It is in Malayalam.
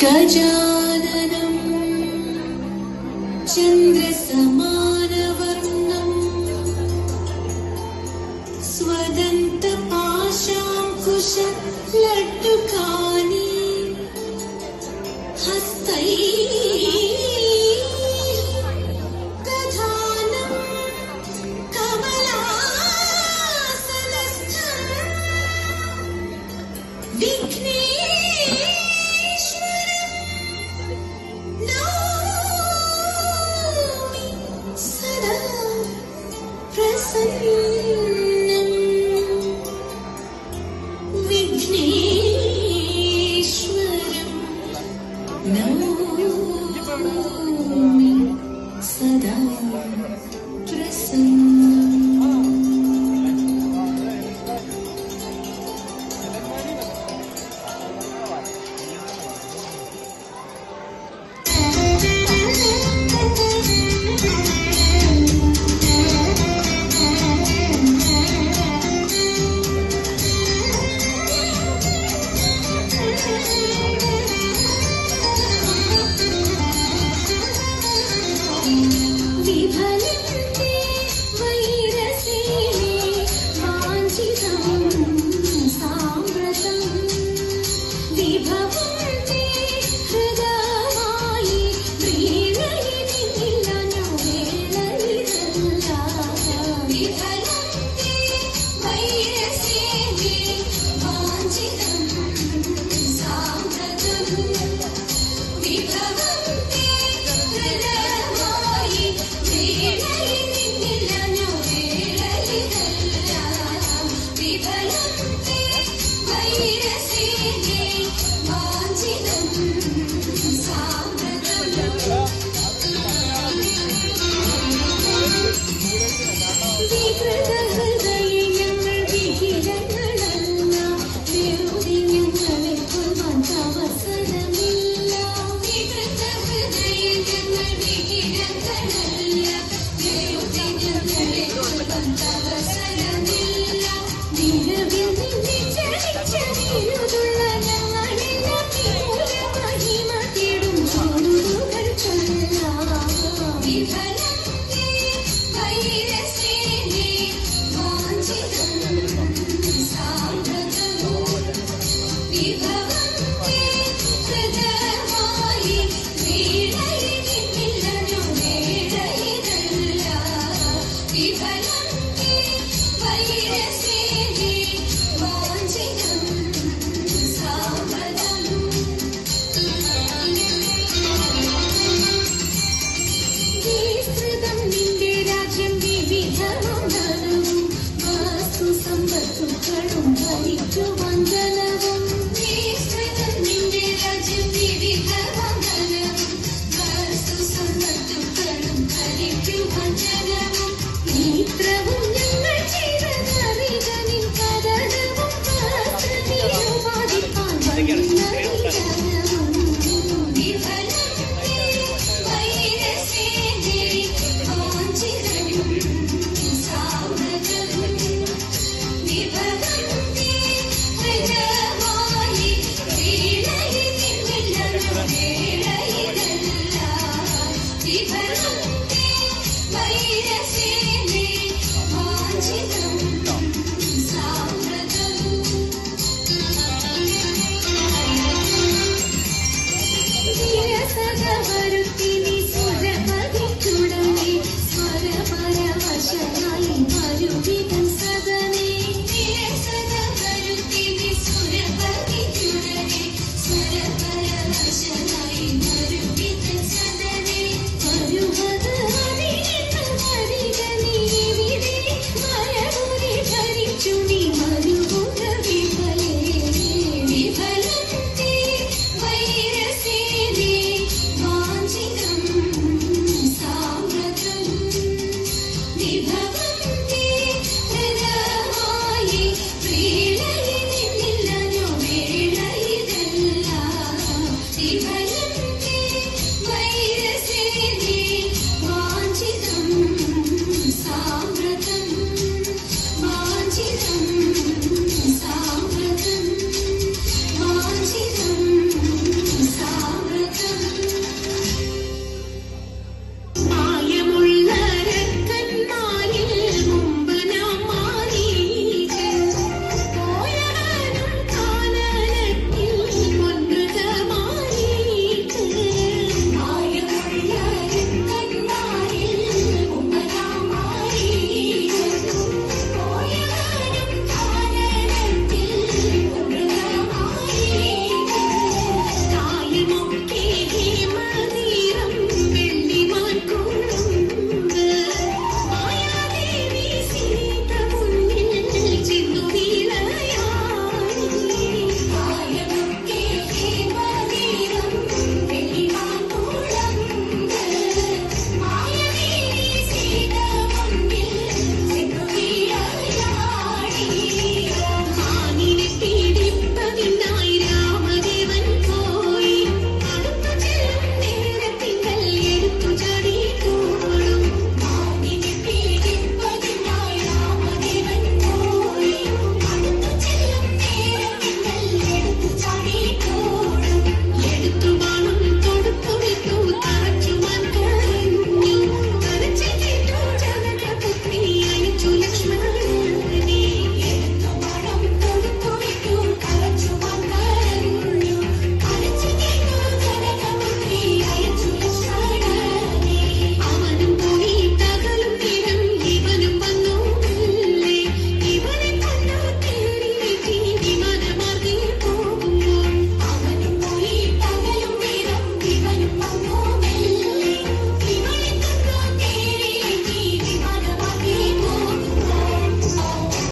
गजाननं चन्द्रसमानवर्णं स्वदन्तपाशाङ्कुशलड्डुकानि हस्तैर्दधानं कमलासनस्थं विघ्नेश्वरं नौमि सदा प्रसन्नं। विघ्नेश्वरं नौमि सदा प्रसन्नं। विभलन्ते वैरसेने वाञ्छितं साम्प्रतं विभवन्ते हृदयवायि वीणयिनिलनवेलयिदल्ला विभलन्ते वैरसेने वाञ्छितं साम्प्रतं विभवन्ते हृदयवायि विभलन्ते वैरसेने वाञ्छितं साम्प्रतं വികൃതഹൃദയങ്ങൾ വിഹിതങ്ങളല്ല വിരുദിനങ്ങളിൽ കൊൽവാൻ അവസരമില്ല. വികൃതഹൃദയങ്ങൾ വിഹിതങ്ങളല്ല വിരുദിനങ്ങളിൽ കൊൽവാൻ അവസരമില്ല. നിലവിൽ നിന്നെ ചരിച്ചറിയുതുള്ള ഞങ്ങളെല്ലാം മഹിമ തേടും ചൂടുകൾ ചൊല്ലാം. വിഭലന്തെ വൈരസേനെ വാഞ്ചിതം സാമ്പ്രതം വിഭവന്തെ ഹൃദയവായി വീണയിനില്ലനു വേളയിതല്ല. വിഭലന്തെ വൈരസേനെ വാഞ്ചിതം സാമ്പ്രതം വിസ്തൃതം നിന്റെ രാജ്യം വിവിധമംഗലവും വസ്തു സമ്പത്തുക്കളും ഭരിക്കുവാൻ ജനവും. വിസ്തൃതം നിന്റെ രാജ്യം വിവിധമംഗലവും വസ്തു സമ്പത്തുക്കളും ഭരിക്കുവാൻ ജനവും. മിത്രവും ഞങ്ങൾ ചെയ്തതറിക നിൻ കഥനവും വസ്ത്രനിരുപാധിപ്പാൻ വന്ന ജനവും. വിഭലന്തെ വൈരസേനെ വാഞ്ചിതം സാമ്പ്രതം വിഭവന്തെ ഹൃദയവായി വീണയിനില്ലനു വേളയിതല്ല. വിഭലന്തെ വൈരസേനെ വാഞ്ചിതം സാമ്പ്രതം വിരസത വരുത്തി